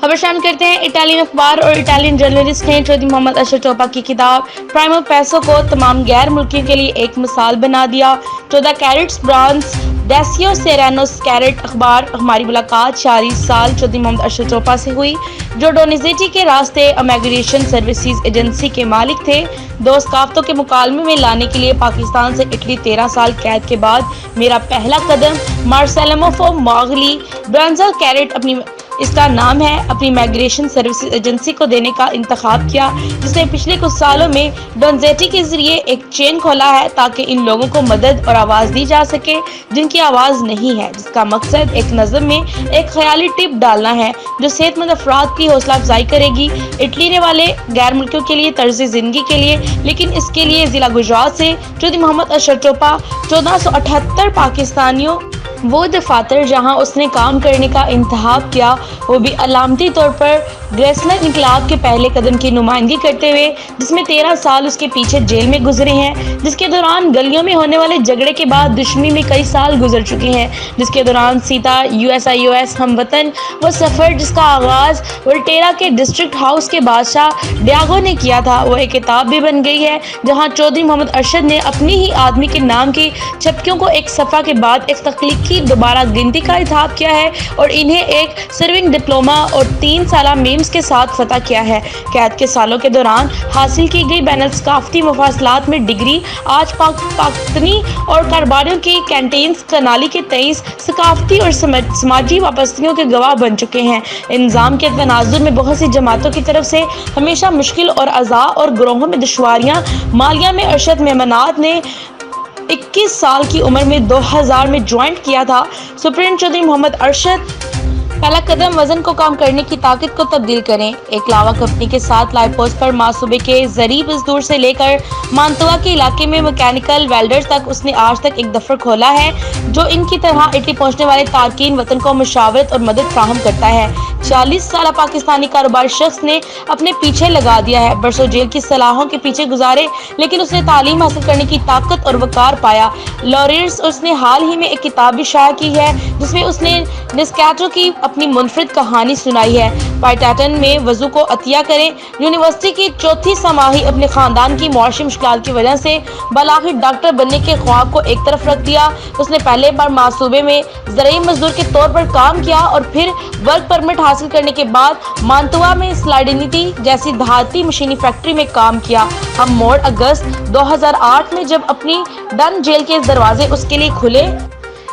خبر شامل کرتے ہیں۔ اٹالین اخبار اور اٹالین جرنلسٹ نے چودھری محمد ارشد ٹوپا کی کتاب پرائمو پیسو کو تمام غیر ملکیوں کے لیے ایک مثال بنا دیا۔ 14 کیرٹس برانز ڈیسیو سیرانوس کیرٹ اخبار ہماری ملاقات 40 سال چودھری محمد ارشد ٹوپا سے ہوئی، جو ڈونیزیٹی کے راستے امیگریشن سروسز ایجنسی کے مالک تھے۔ دو ثقافتوں کے مکالمے میں لانے کے لیے پاکستان سے اٹلی 13 سال قید کے بعد میرا پہلا قدم۔ مارسیلمو فو ماغلی برانزا کیرٹ اس کا نام ہے، اپنی امیگریشن سروسز ایجنسی کو دینے کا انتخاب کیا، جس نے پچھلے کچھ سالوں میں ڈونزیٹی کے ذریعے ایک چین کھولا ہے تاکہ ان لوگوں کو مدد اور آواز دی جا سکے جن کی آواز نہیں ہے، جس کا مقصد ایک نظم میں ایک خیالی ٹپ ڈالنا ہے جو صحت مند افراد کی حوصلہ افزائی کرے گی اٹلی نے والے غیر ملکیوں کے لیے طرز زندگی کے لیے، لیکن اس کے لیے ضلع گجرات سے چودھری محمد ارشد ٹوپا 1478 پاکستانیوں وہ دفاتر جہاں اس نے کام کرنے کا انتخاب کیا، وہ بھی علامتی طور پر گریسلر انقلاب کے پہلے قدم کی نمائندگی کرتے ہوئے، جس میں 13 سال اس کے پیچھے جیل میں گزرے ہیں، جس کے دوران گلیوں میں ہونے والے جھگڑے کے بعد دشمنی میں کئی سال گزر چکے ہیں، جس کے دوران سیتا USIOS ہم وطن وہ سفر جس کا آغاز ولٹیرا کے ڈسٹرکٹ ہاؤس کے بادشاہ ڈیاگو نے کیا تھا، وہ ایک کتاب بھی بن گئی ہے جہاں چودھری محمد ارشد نے اپنی ہی آدمی کے نام کی چھپکیوں کو ایک صفحہ کے بعد ایک تخلیقی دوبارہ گنتی کا انتخاب کیا ہے اور انہیں ایک سرونگ ڈپلوما اور 3 سالہ میمز کے ساتھ فتح کیا ہے۔ قید کے سالوں کے دوران حاصل کی گئی بین الثقافتی مفاصلات میں ڈگری آج پاکستانی اور کاروباریوں کی کینٹینز کنالی کے 23 ثقافتی اور سماجی وابستگیوں کے گواہ بن چکے ہیں۔ نظام کے تناظر میں بہت سی جماعتوں کی طرف سے ہمیشہ مشکل اور اعضاء اور گروہوں میں دشواریاں مالیہ میں ارشد میمنات نے 21 سال کی عمر میں 2000 میں جوائنٹ کیا تھا۔ سپرنٹ چودھری محمد ارشد پہلا قدم وزن کو کم کرنے کی طاقت کو تبدیل کریں۔ ایک لاوا کمپنی کے ساتھ لائپوس پر ماسوبے کے زرعی مزدور سے لے کر مانتوا کے علاقے میں میکینیکل ویلڈرز تک اس نے آج تک ایک دفتر کھولا ہے جو ان کی طرح اٹلی پہنچنے والے تارکین وطن کو مشاورت اور مدد فراہم کرتا ہے۔ 40 سالہ پاکستانی کاروباری شخص نے اپنے پیچھے لگا دیا ہے، برسوں جیل کی سلاخوں کے پیچھے گزارے، لیکن اس نے تعلیم حاصل کرنے کی طاقت اور وقار پایا۔ لوریرس اس نے حال ہی میں ایک کتاب بھی شائع کی ہے جس میں اس نے نسکیٹو کی اپنی منفرد کہانی سنائی ہے۔ پائٹاٹن میں وضو کو عطیہ کریں۔ یونیورسٹی کی 4تھی سماہی اپنے خاندان کی معاشی مشکلات کی وجہ سے بالآخر ڈاکٹر بننے کے خواب کو ایک طرف رکھ دیا۔ اس نے پہلے بار ماسوبے میں زرعی مزدور کے طور پر کام کیا اور پھر ورک پرمٹ حاصل کرنے کے بعد مانتوا میں سلائڈنیتی جیسی دھاتی مشینی فیکٹری میں کام کیا۔ ہم موڑ اگست 2008 میں جب اپنی ڈن جیل کے دروازے اس کے لیے کھلے،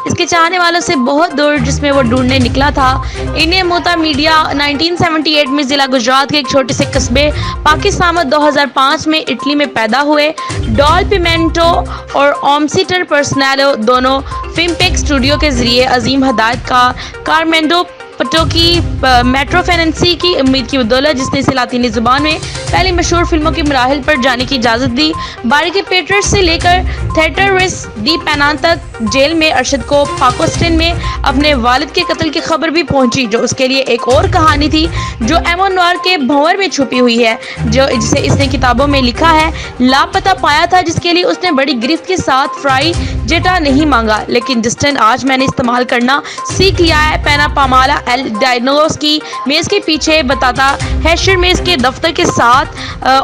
اس کے چاہنے والوں سے بہت دور جس میں وہ ڈھونڈنے نکلا تھا، انہیں موتا میڈیا 1978 میں ضلع گجرات کے ایک چھوٹے سے قصبے پاکستان 2005 میں اٹلی میں پیدا ہوئے۔ ڈال پیمنٹو اور اومسیٹر پرسنالو دونوں فلمپیک اسٹوڈیو کے ذریعے عظیم ہدایت کار کارمینڈو پٹو کی میٹرو فیننسی کی امید کی بدولت، جس نے اسے لاطینی زبان میں پہلی مشہور فلموں کے مراحل پر جانے کی اجازت دی۔ باری کے پیٹرز سے لے کر تھیٹر ریس ڈی پینان تک جیل میں ارشد کو پاکستان میں اپنے والد کے قتل کی خبر بھی پہنچی، جو اس کے لیے ایک اور کہانی تھی جو ایمو نوار کے بھنور میں چھپی ہوئی ہے، جسے اس نے کتابوں میں لکھا ہے۔ لاپتہ پایا تھا جس کے لیے اس نے بڑی گرفت کے ساتھ فرائی جیٹا نہیں مانگا، لیکن ڈسٹن آج میں نے استعمال کرنا سیکھ لیا ہے۔ پینا پامالا ایل ڈائنوس کی میز کے پیچھے بتاتا ہیشر میز کے دفتر کے ساتھ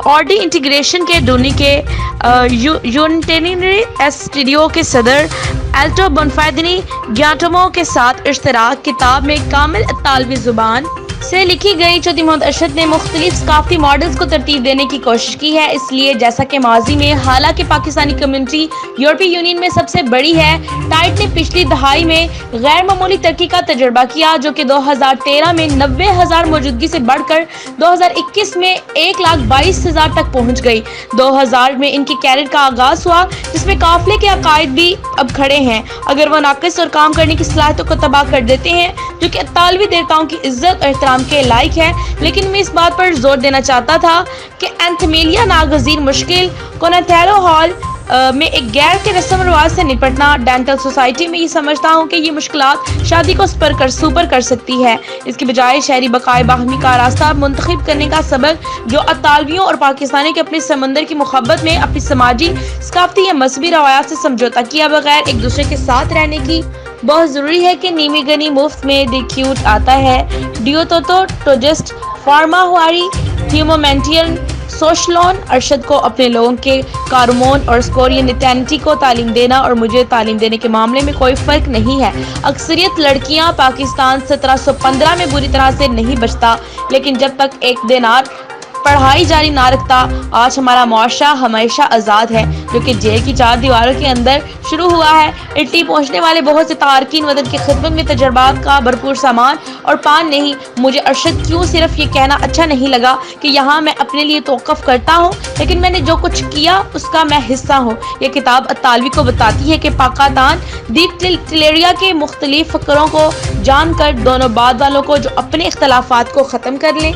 آرڈی انٹیگریشن کے ڈونی کے یونٹینری اسٹوڈیو کے صدر الٹو بونفیدنی گیاٹومو کے ساتھ اشتراک۔ کتاب میں کامل اطالوی زبان سے لکھی گئی چودھری محمد ارشد نے مختلف ثقافتی ماڈلز کو ترتیب دینے کی کوشش کی ہے، اس لیے جیسا کہ ماضی میں حالانکہ پاکستانی کمیونٹی یورپی یونین میں سب سے بڑی ہے، ٹائٹ نے پچھلی دہائی میں غیر معمولی ترقی کا تجربہ کیا، جو کہ 2013 میں 90,000 موجودگی سے بڑھ کر 2021 میں 1,22,000 تک پہنچ گئی۔ 2000 میں ان کی کیریئر کا آغاز ہوا جس میں قافلے کے عقائد بھی اب کھڑے ہیں، اگر وہ ناقص اور کام کرنے کی صلاحیتوں کو تباہ کر دیتے ہیں، جو کہ اطالوی دیوتاؤں کی عزت اور احترام کے لائق ہے، لیکن میں اس بات پر زور دینا چاہتا تھا کہ اینتھمیلیا ناگزیر مشکل کونیتیلو ہال میں ایک غیر کے رسم و رواج سے نپٹنا۔ ڈینٹل سوسائٹی میں یہ سمجھتا ہوں کہ یہ مشکلات شادی کو سپر کر سکتی ہے، اس کی بجائے شہری بقائے باہمی کا راستہ منتخب کرنے کا سبق، جو اطالویوں اور پاکستانیوں کے اپنے سمندر کی محبت میں اپنی سماجی، ثقافتی یا مذہبی روایات سے سمجھوتا کیا بغیر ایک دوسرے کے ساتھ رہنے کی بہت ضروری ہے کہ نیمی گنی مفت میں دی کیوٹ آتا ہے ڈیو ٹوجسٹ فارما ہواری ہیومومینٹین سوشلون ارشد کو اپنے لوگوں کے کارمون اور اسکورینٹینٹی کو تعلیم دینا اور مجھے تعلیم دینے کے معاملے میں کوئی فرق نہیں ہے. اکثریت لڑکیاں پاکستان 1715 میں بری طرح سے نہیں بچتا لیکن جب تک ایک دینار پڑھائی جاری نہ رکھتا. آج ہمارا معاشرہ ہمیشہ آزاد ہے جو کہ جیل کی 4 دیواروں کے اندر شروع ہوا ہے. اٹلی پہنچنے والے بہت سے تارکین وطن کی خدمت میں تجربات کا بھرپور سامان اور پان نہیں. مجھے ارشد کیوں صرف یہ کہنا اچھا نہیں لگا کہ یہاں میں اپنے لیے توقف کرتا ہوں لیکن میں نے جو کچھ کیا اس کا میں حصہ ہوں. یہ کتاب اطالوی کو بتاتی ہے کہ پاکستان دی ٹلیریا کے مختلف فکروں کو جان کر دونوں بعد والوں کو جو اپنے اختلافات کو ختم کر لیں.